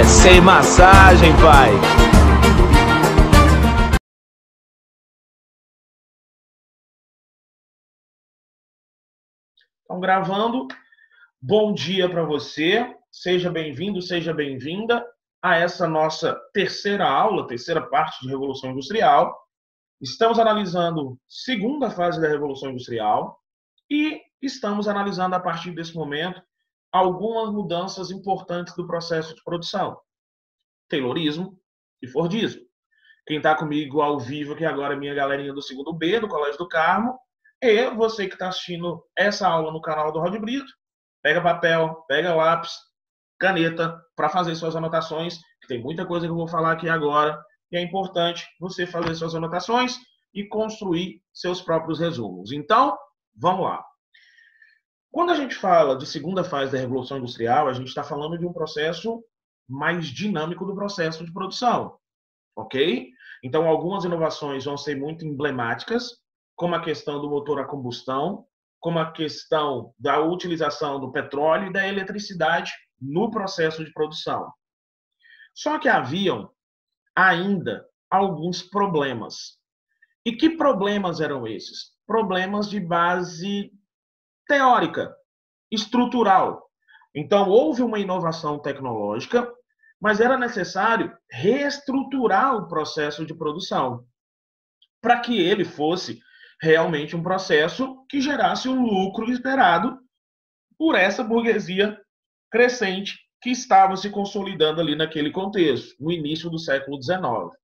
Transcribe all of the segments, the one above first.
sem massagem, pai. Estão gravando. Bom dia para você. Seja bem-vindo, seja bem-vinda a essa nossa terceira aula, terceira parte de Revolução Industrial. Estamos analisando a segunda fase da Revolução Industrial e estamos analisando, a partir desse momento, algumas mudanças importantes do processo de produção. Taylorismo e Fordismo. Quem está comigo ao vivo aqui agora é minha galerinha do segundo B, do Colégio do Carmo. E você que está assistindo essa aula no canal do Rod Brito, pega papel, pega lápis, caneta, para fazer suas anotações, que tem muita coisa que eu vou falar aqui agora, e é importante você fazer suas anotações e construir seus próprios resumos. Então, vamos lá. Quando a gente fala de segunda fase da Revolução Industrial, a gente está falando de um processo mais dinâmico do processo de produção, ok? Então, algumas inovações vão ser muito emblemáticas, como a questão do motor a combustão, como a questão da utilização do petróleo e da eletricidade no processo de produção. Só que haviam ainda alguns problemas. E que problemas eram esses? Problemas de base teórica, estrutural. Então, houve uma inovação tecnológica, mas era necessário reestruturar o processo de produção para que ele fosse realmente um processo que gerasse o lucro esperado por essa burguesia crescente que estava se consolidando ali naquele contexto, no início do século XIX.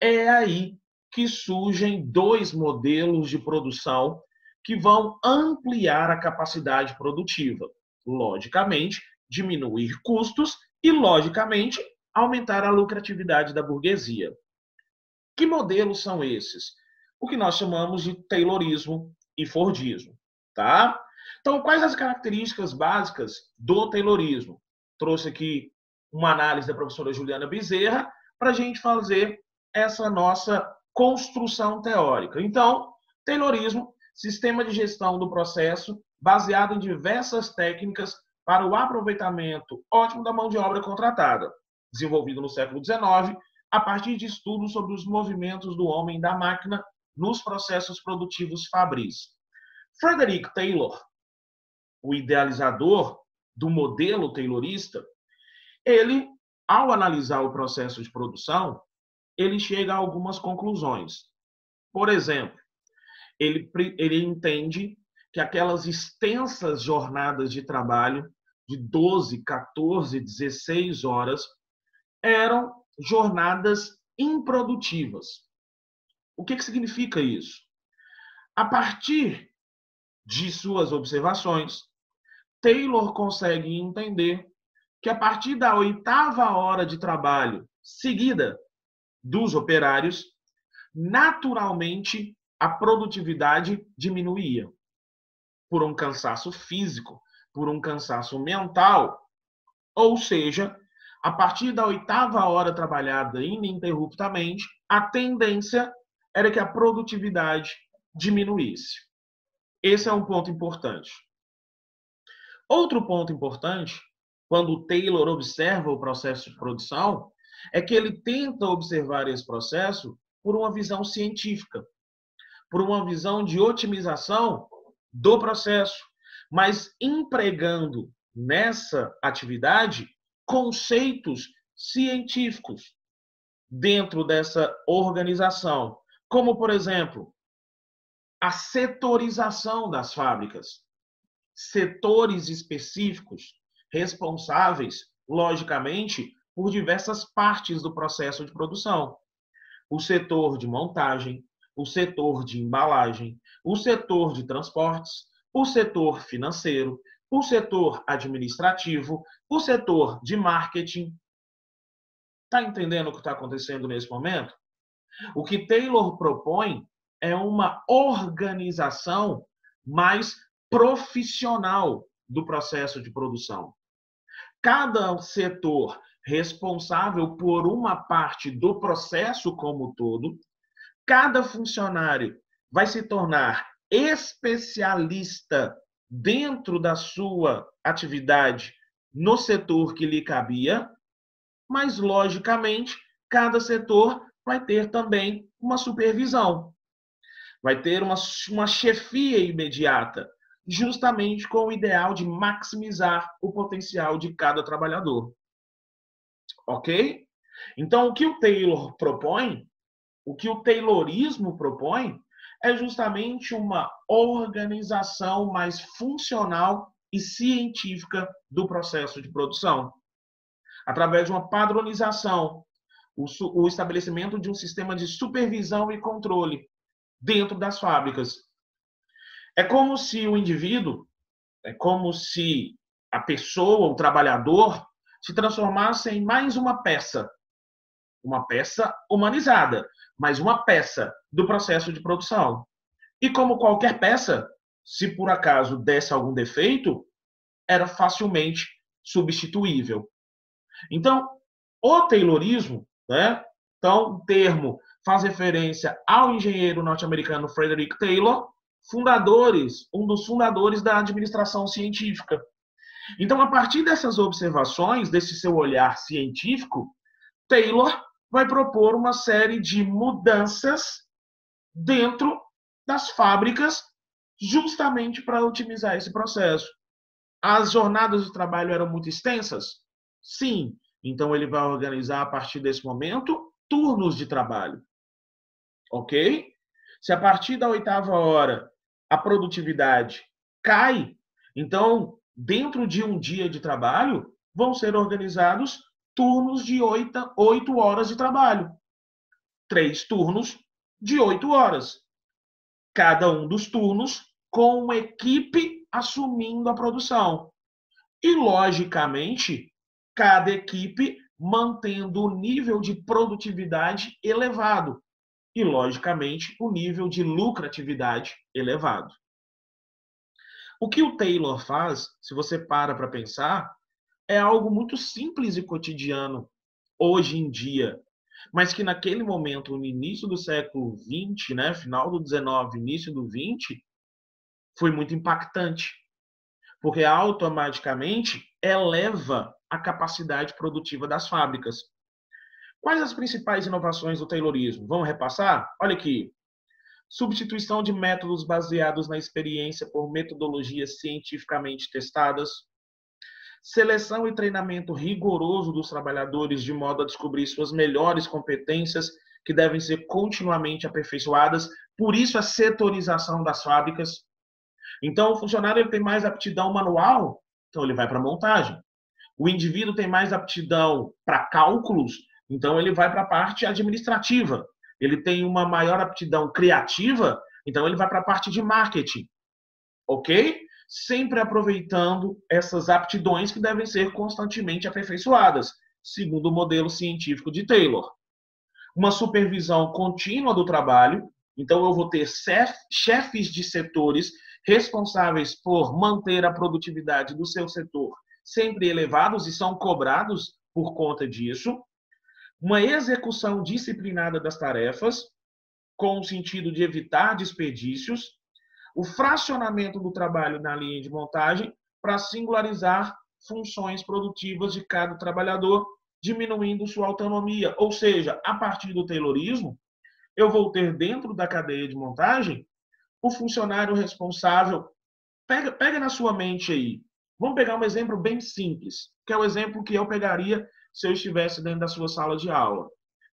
É aí que surgem dois modelos de produção que vão ampliar a capacidade produtiva. Logicamente, diminuir custos e, logicamente, aumentar a lucratividade da burguesia. Que modelos são esses? O que nós chamamos de Taylorismo e Fordismo, tá? Então, quais as características básicas do Taylorismo? Trouxe aqui uma análise da professora Juliana Bezerra para a gente fazer essa nossa construção teórica. Então, Taylorismo, sistema de gestão do processo baseado em diversas técnicas para o aproveitamento ótimo da mão de obra contratada, desenvolvido no século XIX, a partir de estudos sobre os movimentos do homem e da máquina nos processos produtivos fabris. Frederick Taylor, o idealizador do modelo taylorista, ele, ao analisar o processo de produção, ele chega a algumas conclusões. Por exemplo, ele entende que aquelas extensas jornadas de trabalho de 12, 14, 16 horas eram jornadas improdutivas. O que significa isso? A partir de suas observações, Taylor consegue entender que a partir da 8ª hora de trabalho seguida dos operários, naturalmente a produtividade diminuía por um cansaço físico, por um cansaço mental, ou seja, a partir da 8ª hora trabalhada ininterruptamente, a tendência era que a produtividade diminuísse. Esse é um ponto importante. Outro ponto importante, quando Taylor observa o processo de produção, é que ele tenta observar esse processo por uma visão científica, por uma visão de otimização do processo, mas empregando nessa atividade conceitos científicos dentro dessa organização, como, por exemplo, a setorização das fábricas, setores específicos responsáveis, logicamente, por diversas partes do processo de produção. O setor de montagem, o setor de embalagem, o setor de transportes, o setor financeiro, o setor administrativo, o setor de marketing. Está entendendo o que está acontecendo nesse momento? O que Taylor propõe é uma organização mais profissional do processo de produção. Cada setor responsável por uma parte do processo como um todo, cada funcionário vai se tornar especialista dentro da sua atividade no setor que lhe cabia, mas, logicamente, cada setor vai ter também uma supervisão, vai ter uma chefia imediata, justamente com o ideal de maximizar o potencial de cada trabalhador. Ok? Então, o que o Taylor propõe, o que o Taylorismo propõe, é justamente uma organização mais funcional e científica do processo de produção, através de uma padronização, o estabelecimento de um sistema de supervisão e controle dentro das fábricas. É como se o indivíduo, é como se a pessoa, o trabalhador, se transformasse em mais uma peça humanizada, mas uma peça do processo de produção. E como qualquer peça, se por acaso desse algum defeito, era facilmente substituível. Então, o Taylorismo, né? Então, o termo faz referência ao engenheiro norte-americano Frederick Taylor, um dos fundadores da administração científica. Então, a partir dessas observações, desse seu olhar científico, Taylor vai propor uma série de mudanças dentro das fábricas, justamente para otimizar esse processo. As jornadas de trabalho eram muito extensas? Sim. Então, ele vai organizar, a partir desse momento, turnos de trabalho. Ok? Se a partir da 8ª hora a produtividade cai, então, dentro de um dia de trabalho, vão ser organizados turnos de 8 horas de trabalho. 3 turnos de 8 horas. Cada um dos turnos com uma equipe assumindo a produção. E, logicamente, cada equipe mantendo o nível de produtividade elevado. E, logicamente, o nível de lucratividade elevado. O que o Taylor faz, se você para pensar, é algo muito simples e cotidiano hoje em dia, mas que naquele momento, no início do século XX, né, final do XIX, início do XX, foi muito impactante, porque automaticamente eleva a capacidade produtiva das fábricas. Quais as principais inovações do Taylorismo? Vamos repassar? Olha aqui. Substituição de métodos baseados na experiência por metodologias cientificamente testadas. Seleção e treinamento rigoroso dos trabalhadores de modo a descobrir suas melhores competências, que devem ser continuamente aperfeiçoadas. Por isso, a setorização das fábricas. Então, o funcionário ele tem mais aptidão manual, então ele vai para a montagem. O indivíduo tem mais aptidão para cálculos, então ele vai para a parte administrativa. Ele tem uma maior aptidão criativa, então ele vai para a parte de marketing. Ok? Sempre aproveitando essas aptidões que devem ser constantemente aperfeiçoadas, segundo o modelo científico de Taylor. Uma supervisão contínua do trabalho, então eu vou ter chefes de setores responsáveis por manter a produtividade do seu setor sempre elevados e são cobrados por conta disso. Uma execução disciplinada das tarefas, com o sentido de evitar desperdícios. O fracionamento do trabalho na linha de montagem para singularizar funções produtivas de cada trabalhador, diminuindo sua autonomia. Ou seja, a partir do Taylorismo, eu vou ter dentro da cadeia de montagem o funcionário responsável. Pega na sua mente aí. Vamos pegar um exemplo bem simples, que é o exemplo que eu pegaria se eu estivesse dentro da sua sala de aula.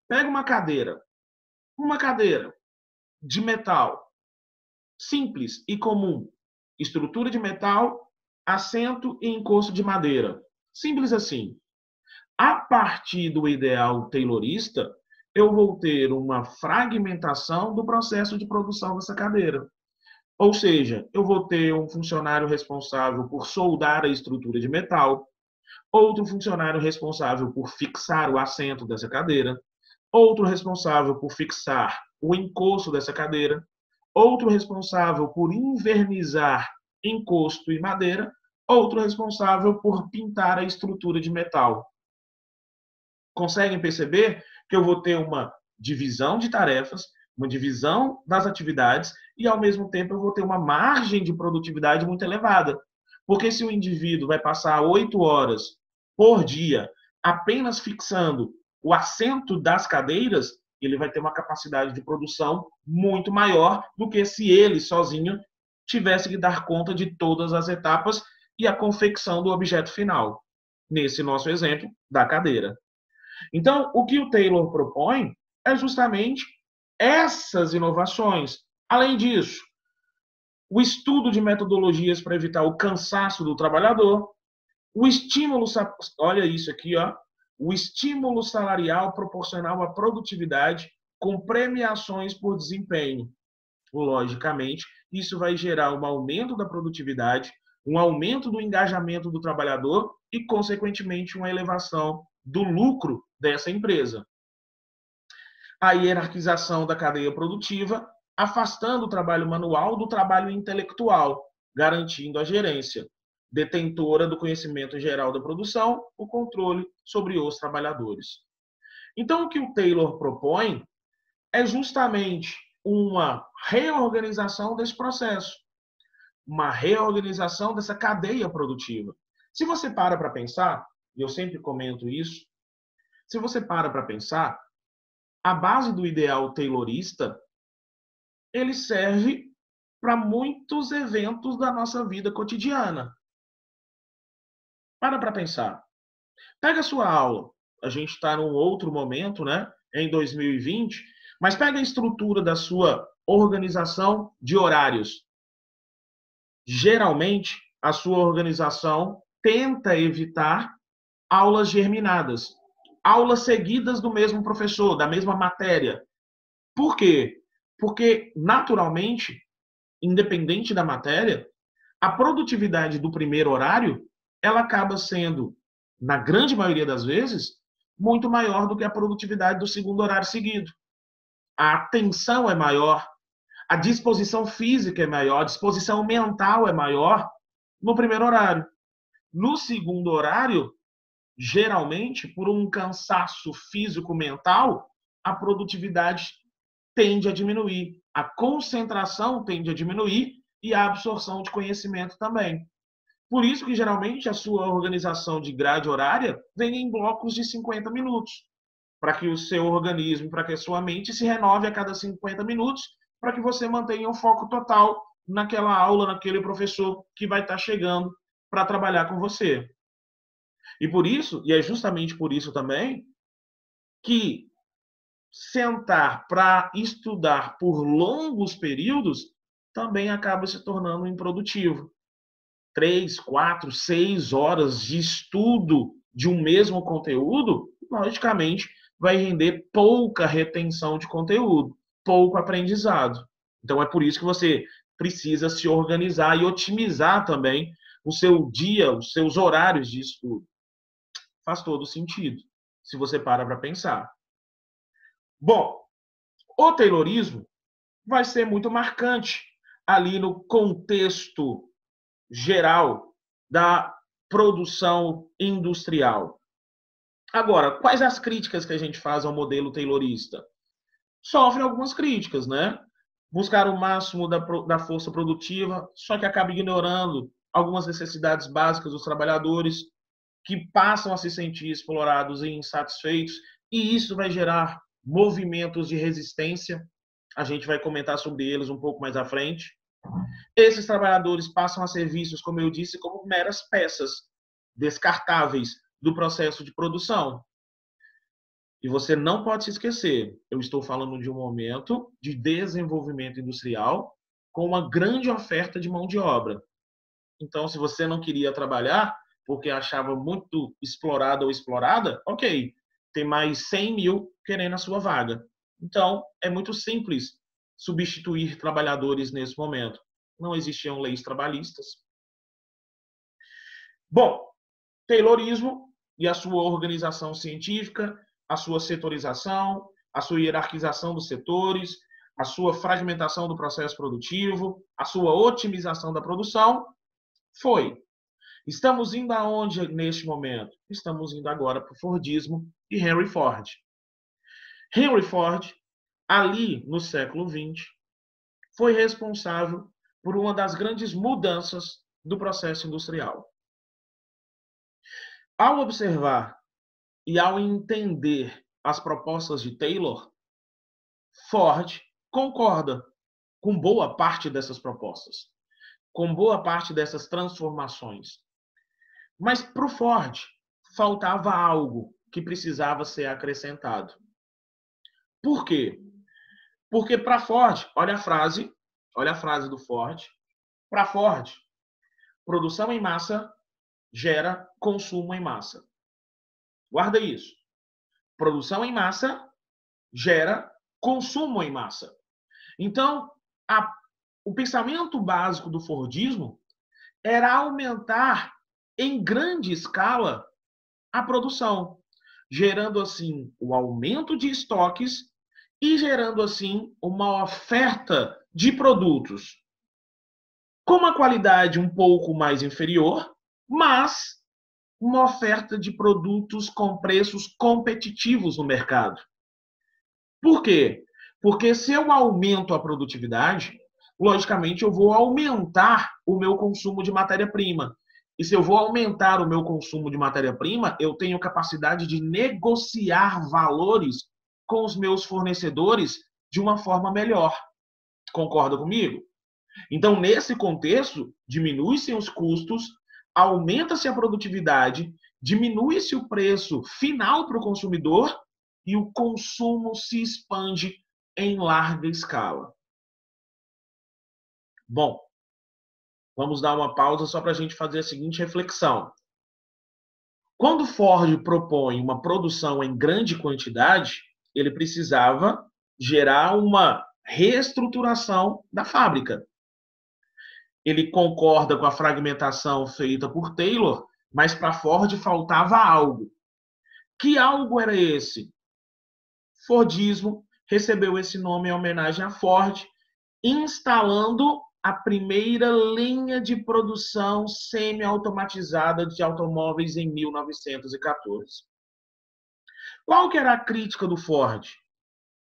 Pega uma cadeira de metal, simples e comum. Estrutura de metal, assento e encosto de madeira. Simples assim. A partir do ideal taylorista, eu vou ter uma fragmentação do processo de produção dessa cadeira. Ou seja, eu vou ter um funcionário responsável por soldar a estrutura de metal, outro funcionário responsável por fixar o assento dessa cadeira, outro responsável por fixar o encosto dessa cadeira, outro responsável por invernizar encosto e madeira, outro responsável por pintar a estrutura de metal. Conseguem perceber que eu vou ter uma divisão de tarefas, uma divisão das atividades e, ao mesmo tempo, eu vou ter uma margem de produtividade muito elevada. Porque se o indivíduo vai passar 8 horas por dia apenas fixando o assento das cadeiras, ele vai ter uma capacidade de produção muito maior do que se ele sozinho tivesse que dar conta de todas as etapas e a confecção do objeto final. Nesse nosso exemplo, da cadeira. Então, o que o Taylor propõe é justamente essas inovações. Além disso, o estudo de metodologias para evitar o cansaço do trabalhador, o estímulo, olha isso aqui, ó, o estímulo salarial proporcional à produtividade com premiações por desempenho. Logicamente, isso vai gerar um aumento da produtividade, um aumento do engajamento do trabalhador e, consequentemente, uma elevação do lucro dessa empresa. A hierarquização da cadeia produtiva, afastando o trabalho manual do trabalho intelectual, garantindo a gerência, detentora do conhecimento geral da produção, o controle sobre os trabalhadores. Então, o que o Taylor propõe é justamente uma reorganização desse processo, uma reorganização dessa cadeia produtiva. Se você para pensar, e eu sempre comento isso, se você para pensar, a base do ideal taylorista, ele serve para muitos eventos da nossa vida cotidiana. Para pensar. Pega a sua aula. A gente está num outro momento, né? Em 2020, mas pega a estrutura da sua organização de horários. Geralmente, a sua organização tenta evitar aulas germinadas, aulas seguidas do mesmo professor, da mesma matéria. Por quê? Porque, naturalmente, independente da matéria, a produtividade do primeiro horário, ela acaba sendo, na grande maioria das vezes, muito maior do que a produtividade do segundo horário seguido. A atenção é maior, a disposição física é maior, a disposição mental é maior no primeiro horário. No segundo horário, geralmente, por um cansaço físico-mental, a produtividade tende a diminuir, a concentração tende a diminuir e a absorção de conhecimento também. Por isso que, geralmente, a sua organização de grade horária vem em blocos de 50 minutos, para que o seu organismo, para que a sua mente se renove a cada 50 minutos, para que você mantenha o foco total naquela aula, naquele professor que vai estar chegando para trabalhar com você. E por isso, e é justamente por isso também, que sentar para estudar por longos períodos também acaba se tornando improdutivo. 3, 4, 6 horas de estudo de um mesmo conteúdo, logicamente, vai render pouca retenção de conteúdo, pouco aprendizado. Então, é por isso que você precisa se organizar e otimizar também o seu dia, os seus horários de estudo. Faz todo sentido, se você para pensar. Bom, o Taylorismo vai ser muito marcante ali no contexto geral da produção industrial. Agora, quais as críticas que a gente faz ao modelo taylorista? Sofre algumas críticas, né? Buscar o máximo da força produtiva, só que acaba ignorando algumas necessidades básicas dos trabalhadores, que passam a se sentir explorados e insatisfeitos, e isso vai gerar movimentos de resistência. A gente vai comentar sobre eles um pouco mais à frente. Esses trabalhadores passam a ser vistos, como eu disse, como meras peças descartáveis do processo de produção. E você não pode se esquecer, eu estou falando de um momento de desenvolvimento industrial com uma grande oferta de mão de obra. Então, se você não queria trabalhar porque achava muito explorado ou explorada, ok, tem mais 100 mil querendo a sua vaga. Então, é muito simples substituir trabalhadores nesse momento. Não existiam leis trabalhistas. Bom, Taylorismo e a sua organização científica, a sua setorização, a sua hierarquização dos setores, a sua fragmentação do processo produtivo, a sua otimização da produção, foi. Estamos indo aonde neste momento? Estamos indo agora para o Fordismo e Henry Ford. Henry Ford, ali no século XX, foi responsável por uma das grandes mudanças do processo industrial. Ao observar e ao entender as propostas de Taylor, Ford concorda com boa parte dessas propostas, com boa parte dessas transformações. Mas para o Ford faltava algo que precisava ser acrescentado. Por quê? Porque para Ford, olha a frase do Ford. Para Ford, produção em massa gera consumo em massa. Guarda isso. Produção em massa gera consumo em massa. Então, o pensamento básico do Fordismo era aumentar em grande escala a produção, gerando assim o aumento de estoques e gerando assim uma oferta de produtos com uma qualidade um pouco mais inferior, mas uma oferta de produtos com preços competitivos no mercado. Por quê? Porque se eu aumento a produtividade, logicamente eu vou aumentar o meu consumo de matéria-prima. E se eu vou aumentar o meu consumo de matéria-prima, eu tenho capacidade de negociar valores com os meus fornecedores de uma forma melhor. Concorda comigo? Então, nesse contexto, diminui-se os custos, aumenta-se a produtividade, diminui-se o preço final para o consumidor e o consumo se expande em larga escala. Bom, vamos dar uma pausa só para a gente fazer a seguinte reflexão. Quando Ford propõe uma produção em grande quantidade, ele precisava gerar uma reestruturação da fábrica. Ele concorda com a fragmentação feita por Taylor, mas para Ford faltava algo. Que algo era esse? Fordismo recebeu esse nome em homenagem a Ford, instalando a primeira linha de produção semi-automatizada de automóveis em 1914. Qual que era a crítica do Ford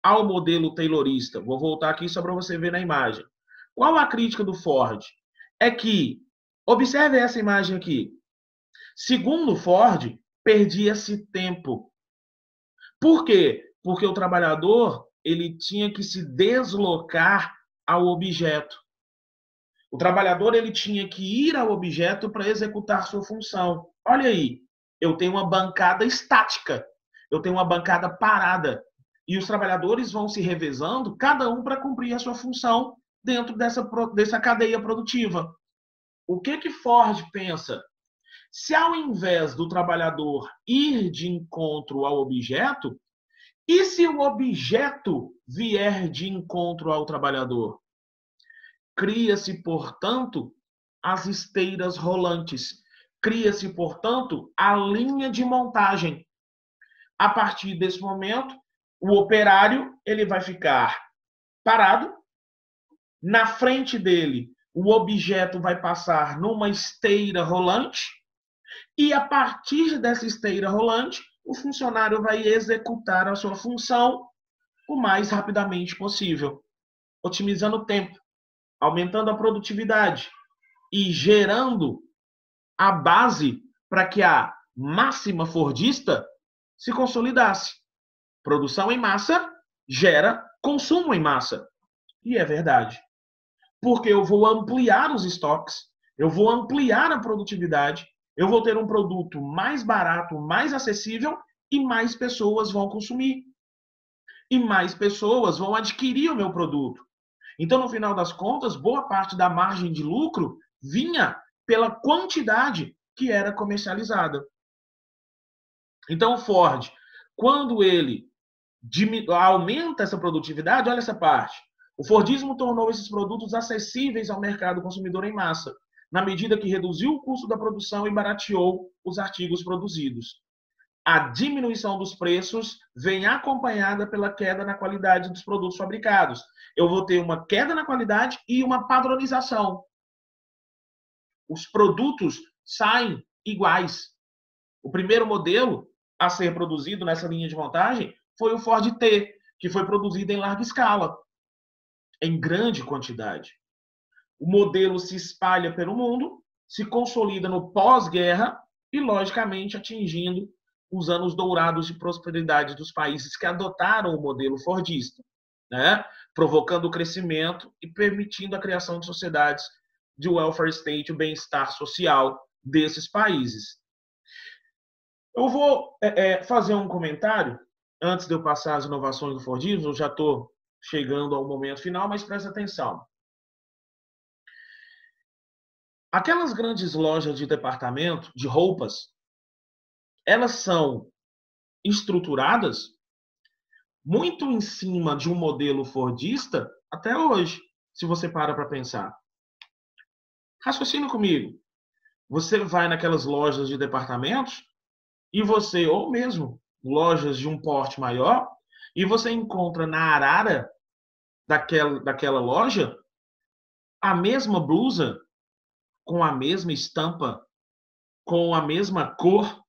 ao modelo taylorista? Vou voltar aqui só para você ver na imagem. Qual a crítica do Ford? É que, observe essa imagem aqui, segundo Ford, perdia-se tempo. Por quê? Porque o trabalhador ele tinha que se deslocar ao objeto. O trabalhador ele tinha que ir ao objeto para executar sua função. Olha aí, eu tenho uma bancada estática, eu tenho uma bancada parada, e os trabalhadores vão se revezando, cada um para cumprir a sua função dentro dessa cadeia produtiva. O que Ford pensa? Se ao invés do trabalhador ir de encontro ao objeto, e se o objeto vier de encontro ao trabalhador? Cria-se, portanto, as esteiras rolantes. Cria-se, portanto, a linha de montagem. A partir desse momento, o operário ele vai ficar parado. Na frente dele, o objeto vai passar numa esteira rolante. E a partir dessa esteira rolante, o funcionário vai executar a sua função o mais rapidamente possível, otimizando o tempo, aumentando a produtividade e gerando a base para que a máxima fordista se consolidasse. Produção em massa gera consumo em massa. E é verdade. Porque eu vou ampliar os estoques, eu vou ampliar a produtividade, eu vou ter um produto mais barato, mais acessível e mais pessoas vão consumir. E mais pessoas vão adquirir o meu produto. Então, no final das contas, boa parte da margem de lucro vinha pela quantidade que era comercializada. Então, o Ford, quando ele aumenta essa produtividade, olha essa parte. O Fordismo tornou esses produtos acessíveis ao mercado consumidor em massa, na medida que reduziu o custo da produção e barateou os artigos produzidos. A diminuição dos preços vem acompanhada pela queda na qualidade dos produtos fabricados. Eu vou ter uma queda na qualidade e uma padronização. Os produtos saem iguais. O primeiro modelo a ser produzido nessa linha de montagem foi o Ford T, que foi produzido em larga escala, em grande quantidade. O modelo se espalha pelo mundo, se consolida no pós-guerra e, logicamente, atingindo os anos dourados de prosperidade dos países que adotaram o modelo fordista, né? Provocando o crescimento e permitindo a criação de sociedades de welfare state, o bem-estar social desses países. Eu vou fazer um comentário antes de eu passar as inovações do Fordismo. Eu já estou chegando ao momento final, mas presta atenção. Aquelas grandes lojas de departamento, de roupas, elas são estruturadas muito em cima de um modelo fordista até hoje, se você para pensar. Raciocina comigo. Você vai naquelas lojas de departamentos e você, ou mesmo lojas de um porte maior, e você encontra na arara daquela loja a mesma blusa, com a mesma estampa, com a mesma cor,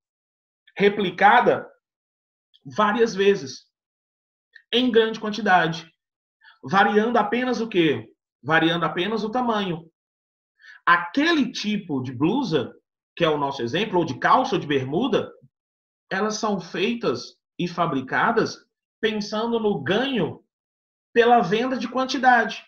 replicada várias vezes, em grande quantidade, variando apenas o quê? Variando apenas o tamanho. Aquele tipo de blusa, que é o nosso exemplo, ou de calça ou de bermuda, elas são feitas e fabricadas pensando no ganho pela venda de quantidade.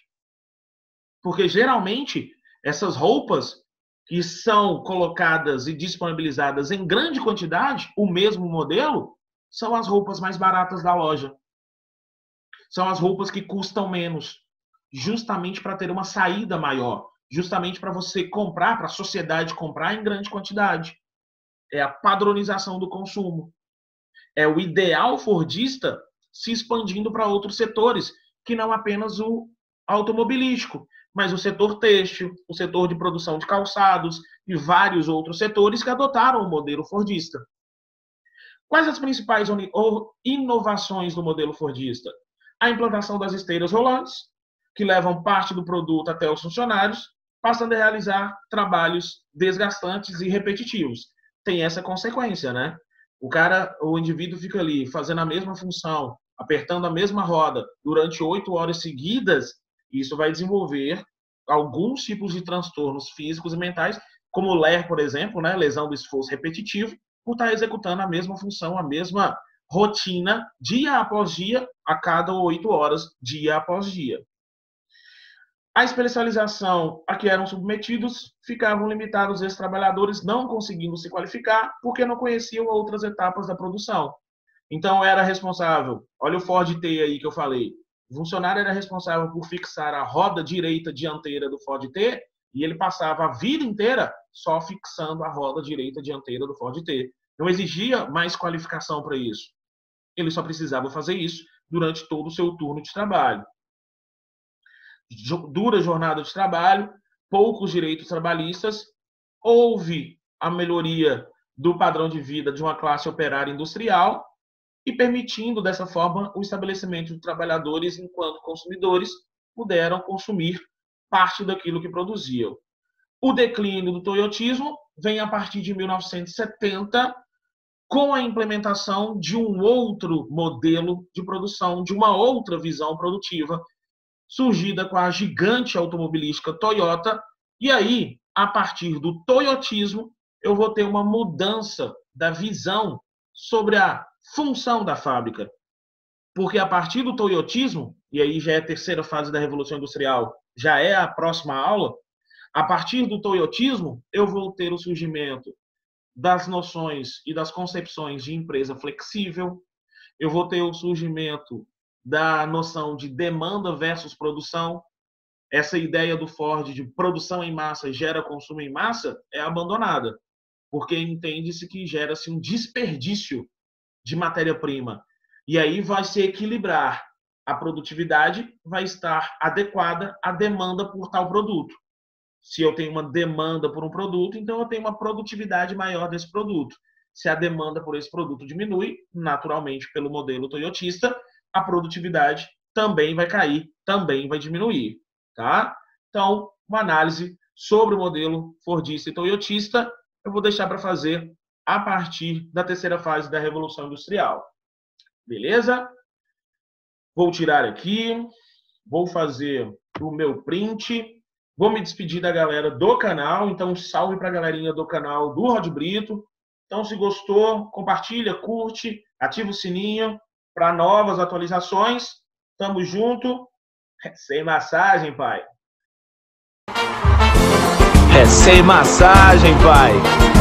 Porque, geralmente, essas roupas que são colocadas e disponibilizadas em grande quantidade, o mesmo modelo, são as roupas mais baratas da loja. São as roupas que custam menos, justamente para ter uma saída maior, justamente para você comprar, para a sociedade comprar em grande quantidade. É a padronização do consumo. É o ideal fordista se expandindo para outros setores, que não apenas o automobilístico, mas o setor têxtil, o setor de produção de calçados e vários outros setores que adotaram o modelo fordista. Quais as principais inovações do modelo fordista? A implantação das esteiras rolantes, que levam parte do produto até os funcionários, passando a realizar trabalhos desgastantes e repetitivos. Tem essa consequência, né? O indivíduo fica ali fazendo a mesma função, apertando a mesma roda durante 8 horas seguidas, e isso vai desenvolver alguns tipos de transtornos físicos e mentais, como o LER, por exemplo, né? Lesão do esforço repetitivo, por estar executando a mesma função, a mesma rotina, dia após dia, a cada 8 horas, dia após dia. A especialização a que eram submetidos ficavam limitados esses trabalhadores, não conseguindo se qualificar porque não conheciam outras etapas da produção. Então, era responsável, olha o Ford T aí que eu falei, o funcionário era responsável por fixar a roda direita dianteira do Ford T e ele passava a vida inteira só fixando a roda direita dianteira do Ford T. Não exigia mais qualificação para isso. Ele só precisava fazer isso durante todo o seu turno de trabalho. Dura jornada de trabalho, poucos direitos trabalhistas, houve a melhoria do padrão de vida de uma classe operária industrial e permitindo, dessa forma, o estabelecimento de trabalhadores enquanto consumidores puderam consumir parte daquilo que produziam. O declínio do toyotismo vem a partir de 1970, com a implementação de um outro modelo de produção, de uma outra visão produtiva, surgida com a gigante automobilística Toyota, e aí, a partir do toyotismo, eu vou ter uma mudança da visão sobre a função da fábrica. Porque a partir do toyotismo, e aí já é a terceira fase da Revolução Industrial, já é a próxima aula, a partir do toyotismo, eu vou ter o surgimento das noções e das concepções de empresa flexível, eu vou ter o surgimento da noção de demanda versus produção. Essa ideia do Ford de produção em massa gera consumo em massa é abandonada, porque entende-se que gera-se um desperdício de matéria-prima. E aí vai se equilibrar. A produtividade vai estar adequada à demanda por tal produto. Se eu tenho uma demanda por um produto, então eu tenho uma produtividade maior desse produto. Se a demanda por esse produto diminui, naturalmente, pelo modelo toyotista, a produtividade também vai cair, também vai diminuir. Tá? Então, uma análise sobre o modelo fordista e toyotista eu vou deixar para fazer a partir da terceira fase da Revolução Industrial. Beleza? Vou tirar aqui, vou fazer o meu print, vou me despedir da galera do canal, então salve para a galerinha do canal do Rod Brito, Então, se gostou, compartilha, curte, ativa o sininho para novas atualizações. Tamo junto. Sem massagem, pai. É sem massagem, pai.